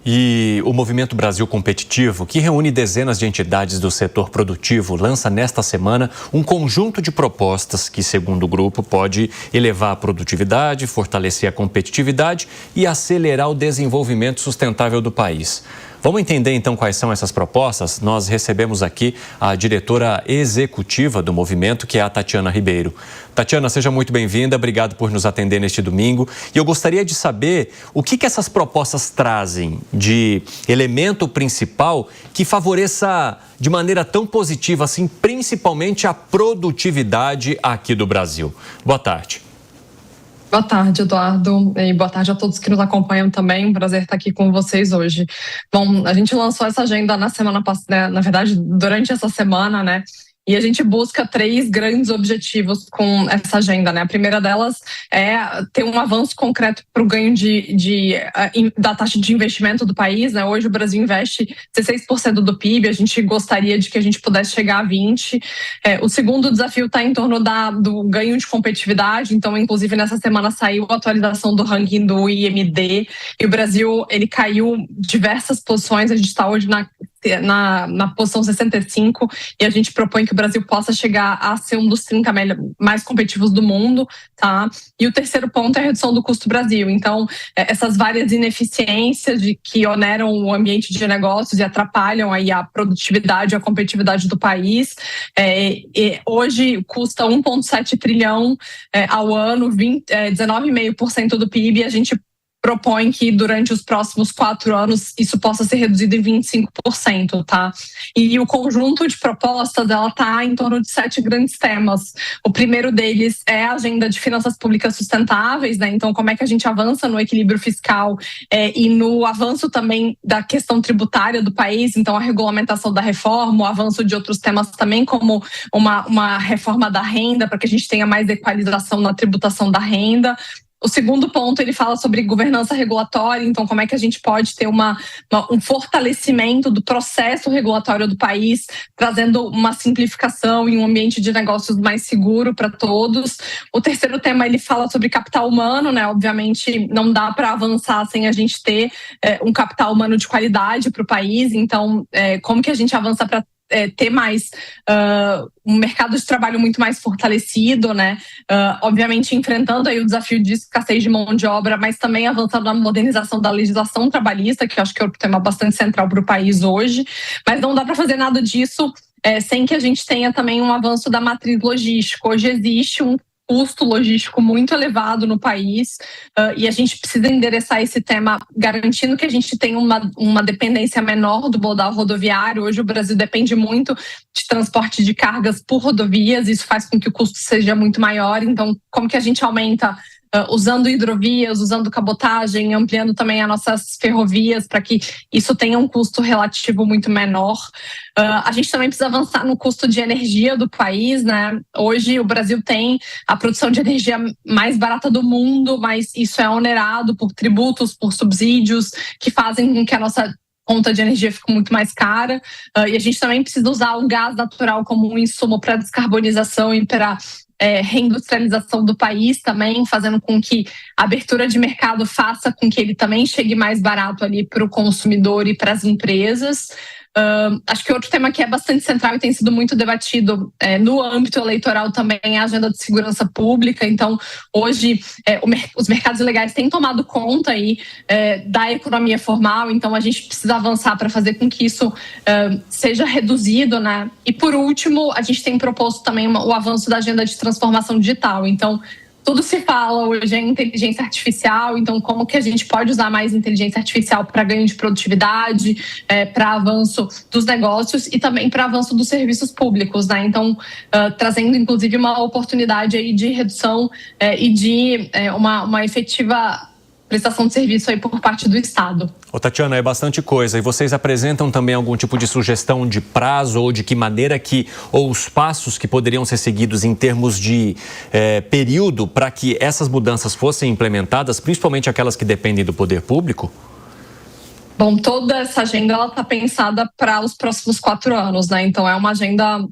E o Movimento Brasil Competitivo, que reúne dezenas de entidades do setor produtivo, lança nesta semana um conjunto de propostas que, segundo o grupo, pode elevar a produtividade, fortalecer a competitividade e acelerar o desenvolvimento sustentável do país. Vamos entender então quais são essas propostas? Nós recebemos aqui a diretora executiva do movimento, que é a Tatiana Ribeiro. Tatiana, seja muito bem-vinda, obrigado por nos atender neste domingo. E eu gostaria de saber o que essas propostas trazem de elemento principal que favoreça de maneira tão positiva assim, principalmente a produtividade aqui do Brasil. Boa tarde. Boa tarde, Eduardo, e boa tarde a todos que nos acompanham também. Um prazer estar aqui com vocês hoje. Bom, a gente lançou essa agenda na semana passada, na verdade, durante essa semana, né? E a gente busca 3 grandes objetivos com essa agenda, né? A primeira delas é ter um avanço concreto para o ganho da taxa de investimento do país, né? Hoje o Brasil investe 16% do PIB, a gente gostaria de que a gente pudesse chegar a 20%. O segundo desafio está em torno do ganho de competitividade, então, inclusive, nessa semana saiu a atualização do ranking do IMD, e o Brasil, ele caiu diversas posições, a gente está hoje na posição 65, e a gente propõe que o Brasil possa chegar a ser um dos 30 mais competitivos do mundo, tá? E o terceiro ponto é a redução do custo Brasil. Então, essas várias ineficiências que oneram o ambiente de negócios e atrapalham aí a produtividade e a competitividade do país, hoje custa 1,7 trilhão ao ano, 19,5% do PIB, e a gente propõe que durante os próximos 4 anos isso possa ser reduzido em 25%, tá? E o conjunto de propostas, ela tá em torno de 7 grandes temas. O primeiro deles é a agenda de finanças públicas sustentáveis, né? Então, como é que a gente avança no equilíbrio fiscal e no avanço também da questão tributária do país, então a regulamentação da reforma, o avanço de outros temas também, como uma reforma da renda, para que a gente tenha mais equalização na tributação da renda. O segundo ponto, ele fala sobre governança regulatória, então como é que a gente pode ter um fortalecimento do processo regulatório do país, trazendo uma simplificação e um ambiente de negócios mais seguro para todos. O terceiro tema, ele fala sobre capital humano, né? Obviamente não dá para avançar sem a gente ter um capital humano de qualidade para o país, então como que a gente avança para ter mais um mercado de trabalho muito mais fortalecido, né? Obviamente enfrentando aí o desafio de escassez de mão de obra, mas também avançando na modernização da legislação trabalhista, que eu acho que é um tema bastante central para o país hoje, mas não dá para fazer nada disso sem que a gente tenha também um avanço da matriz logística. Hoje existe um custo logístico muito elevado no país e a gente precisa endereçar esse tema garantindo que a gente tenha uma dependência menor do modal rodoviário. Hoje o Brasil depende muito de transporte de cargas por rodovias, isso faz com que o custo seja muito maior. Então, como que a gente aumenta usando hidrovias, usando cabotagem, ampliando também as nossas ferrovias para que isso tenha um custo relativo muito menor. A gente também precisa avançar no custo de energia do país, né? Hoje o Brasil tem a produção de energia mais barata do mundo, mas isso é onerado por tributos, por subsídios, que fazem com que a nossa conta de energia fique muito mais cara. E a gente também precisa usar o gás natural como um insumo para descarbonização e para reindustrialização do país também, fazendo com que a abertura de mercado faça com que ele também chegue mais barato ali para o consumidor e para as empresas. Acho que outro tema que é bastante central e tem sido muito debatido no âmbito eleitoral também é a agenda de segurança pública. Então, hoje, os mercados ilegais têm tomado conta aí, da economia formal, então a gente precisa avançar para fazer com que isso seja reduzido, né? E, por último, a gente tem proposto também o avanço da agenda de transformação digital. Então, tudo se fala hoje em inteligência artificial, então como que a gente pode usar mais inteligência artificial para ganho de produtividade, para avanço dos negócios e também para avanço dos serviços públicos, né? Então, trazendo inclusive uma oportunidade aí de redução e de uma efetiva prestação de serviço aí por parte do Estado. Tatiana, é bastante coisa. E vocês apresentam também algum tipo de sugestão de prazo ou de que maneira ou os passos que poderiam ser seguidos em termos de período para que essas mudanças fossem implementadas, principalmente aquelas que dependem do poder público? Bom, toda essa agenda está pensada para os próximos 4 anos, né? Então é uma agenda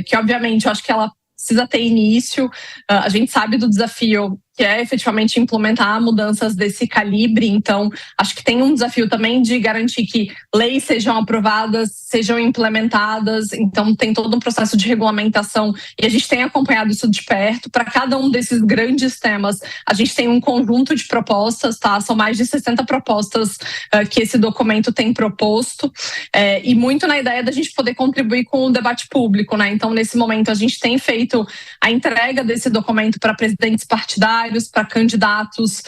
que, obviamente, eu acho que ela precisa ter início. A gente sabe do desafio que que é efetivamente implementar mudanças desse calibre. Então, acho que tem um desafio também de garantir que leis sejam aprovadas, sejam implementadas. Então, tem todo um processo de regulamentação e a gente tem acompanhado isso de perto. Para cada um desses grandes temas, a gente tem um conjunto de propostas, tá? São mais de 60 propostas que esse documento tem proposto, e muito na ideia da gente poder contribuir com o debate público, né? Então, nesse momento, a gente tem feito a entrega desse documento para presidentes partidários, para candidatos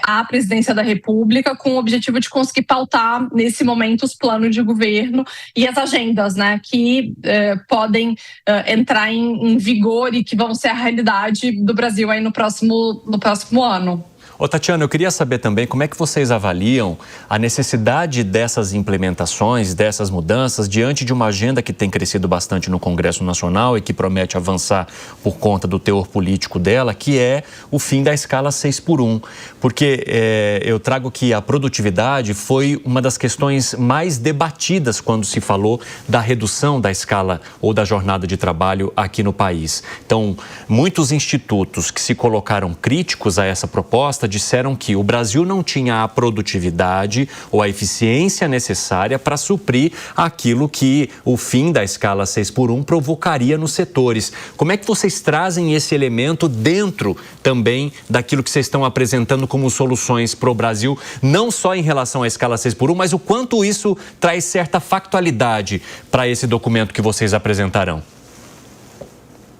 à presidência da República, com o objetivo de conseguir pautar, nesse momento, os planos de governo e as agendas, né, que podem entrar em vigor e que vão ser a realidade do Brasil aí no próximo ano. Ô, Tatiana, eu queria saber também como é que vocês avaliam a necessidade dessas implementações, dessas mudanças, diante de uma agenda que tem crescido bastante no Congresso Nacional e que promete avançar por conta do teor político dela, que é o fim da escala 6x1. Porque eu trago que a produtividade foi uma das questões mais debatidas quando se falou da redução da escala ou da jornada de trabalho aqui no país. Então, muitos institutos que se colocaram críticos a essa proposta disseram que o Brasil não tinha a produtividade ou a eficiência necessária para suprir aquilo que o fim da escala 6x1 provocaria nos setores. Como é que vocês trazem esse elemento dentro também daquilo que vocês estão apresentando como soluções para o Brasil, não só em relação à escala 6x1, mas o quanto isso traz certa factualidade para esse documento que vocês apresentarão?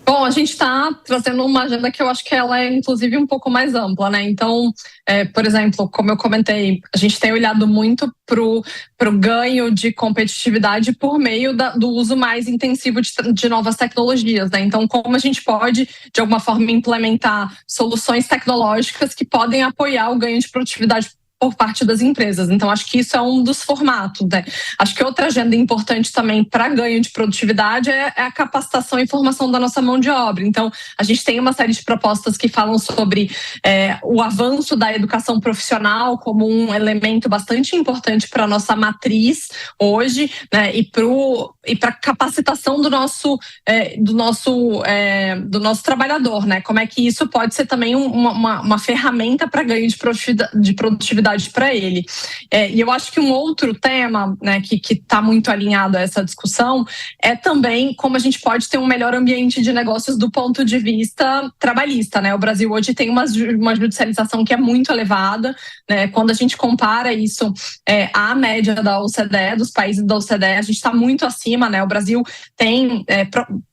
Bom, a gente está trazendo uma agenda que eu acho que ela é, inclusive, um pouco mais ampla, né? Então, por exemplo, como eu comentei, a gente tem olhado muito para o ganho de competitividade por meio do uso mais intensivo de novas tecnologias, né? Então, como a gente pode, de alguma forma, implementar soluções tecnológicas que podem apoiar o ganho de produtividade por parte das empresas. Então, acho que isso é um dos formatos, né? Acho que outra agenda importante também para ganho de produtividade é a capacitação e formação da nossa mão de obra. Então, a gente tem uma série de propostas que falam sobre o avanço da educação profissional como um elemento bastante importante para a nossa matriz hoje, né? E para a capacitação do nosso trabalhador, né? Como é que isso pode ser também uma ferramenta para ganho de produtividade para ele. E eu acho que um outro tema, né, que está muito alinhado a essa discussão é também como a gente pode ter um melhor ambiente de negócios do ponto de vista trabalhista, né? O Brasil hoje tem uma judicialização que é muito elevada, né? Quando a gente compara isso à média da OCDE, dos países da OCDE, a gente está muito acima, né? O Brasil tem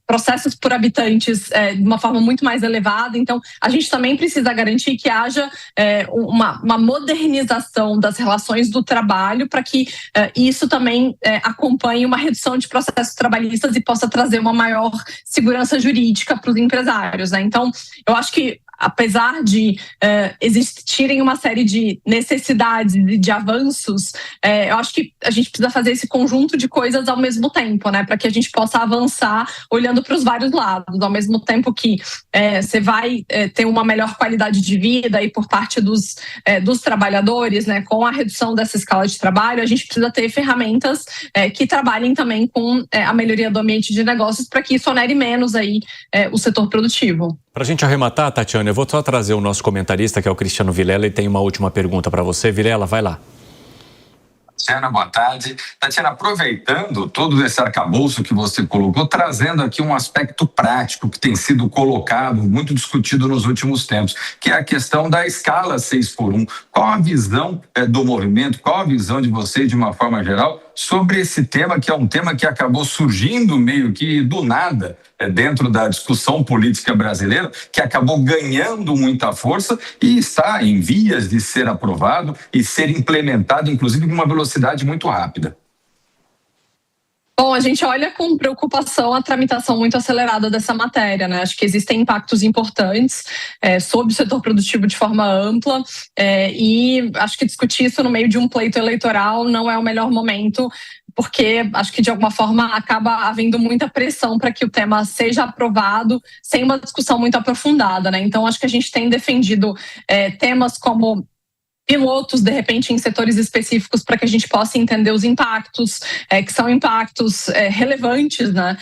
processos por habitantes de uma forma muito mais elevada. Então, a gente também precisa garantir que haja uma modernização das relações do trabalho para que isso também acompanhe uma redução de processos trabalhistas e possa trazer uma maior segurança jurídica para os empresários, né? Então, eu acho que apesar de existirem uma série de necessidades e de avanços, eu acho que a gente precisa fazer esse conjunto de coisas ao mesmo tempo, né? Para que a gente possa avançar olhando para os vários lados, ao mesmo tempo que você vai ter uma melhor qualidade de vida e por parte dos trabalhadores, né? Com a redução dessa escala de trabalho, a gente precisa ter ferramentas que trabalhem também com a melhoria do ambiente de negócios para que isso onere menos aí o setor produtivo. Para a gente arrematar, Tatiana, eu vou só trazer o nosso comentarista, que é o Cristiano Vilela, e tem uma última pergunta para você. Vilela, vai lá. Tatiana, boa tarde. Tatiana, aproveitando todo esse arcabouço que você colocou, trazendo aqui um aspecto prático que tem sido colocado, muito discutido nos últimos tempos, que é a questão da escala 6x1. Qual a visão do movimento, qual a visão de vocês, de uma forma geral, sobre esse tema, que é um tema que acabou surgindo meio que do nada dentro da discussão política brasileira, que acabou ganhando muita força e está em vias de ser aprovado e ser implementado, inclusive, com uma velocidade muito rápida? Bom, a gente olha com preocupação a tramitação muito acelerada dessa matéria, né? Acho que existem impactos importantes sobre o setor produtivo de forma ampla e acho que discutir isso no meio de um pleito eleitoral não é o melhor momento, porque acho que de alguma forma acaba havendo muita pressão para que o tema seja aprovado sem uma discussão muito aprofundada, né? Então acho que a gente tem defendido temas como pilotos, de repente, em setores específicos para que a gente possa entender os impactos, que são impactos relevantes, né?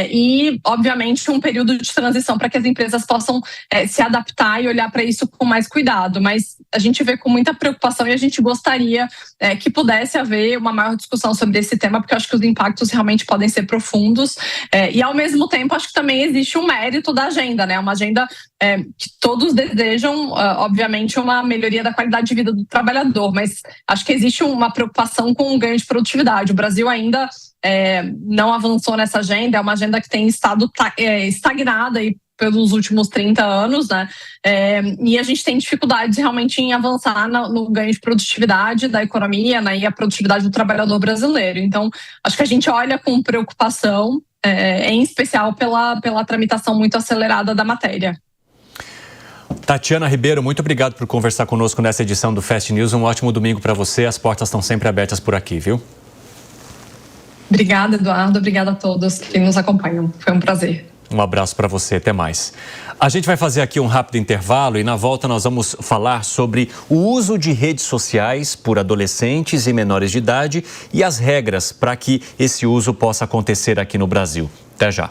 E, obviamente, um período de transição para que as empresas possam se adaptar e olhar para isso com mais cuidado. Mas a gente vê com muita preocupação e a gente gostaria que pudesse haver uma maior discussão sobre esse tema, porque eu acho que os impactos realmente podem ser profundos. E, ao mesmo tempo, acho que também existe um mérito da agenda, né? Uma agenda que todos desejam, obviamente, uma melhoria da qualidade de vida do trabalhador, mas acho que existe uma preocupação com o ganho de produtividade. O Brasil ainda não avançou nessa agenda, é uma agenda que tem estado estagnada aí pelos últimos 30 anos, né? E a gente tem dificuldades realmente em avançar no ganho de produtividade da economia, né? E a produtividade do trabalhador brasileiro. Então, acho que a gente olha com preocupação, em especial pela tramitação muito acelerada da matéria. Tatiana Ribeiro, muito obrigado por conversar conosco nessa edição do Fast News. Um ótimo domingo para você. As portas estão sempre abertas por aqui, viu? Obrigada, Eduardo. Obrigada a todos que nos acompanham. Foi um prazer. Um abraço para você. Até mais. A gente vai fazer aqui um rápido intervalo e na volta nós vamos falar sobre o uso de redes sociais por adolescentes e menores de idade e as regras para que esse uso possa acontecer aqui no Brasil. Até já.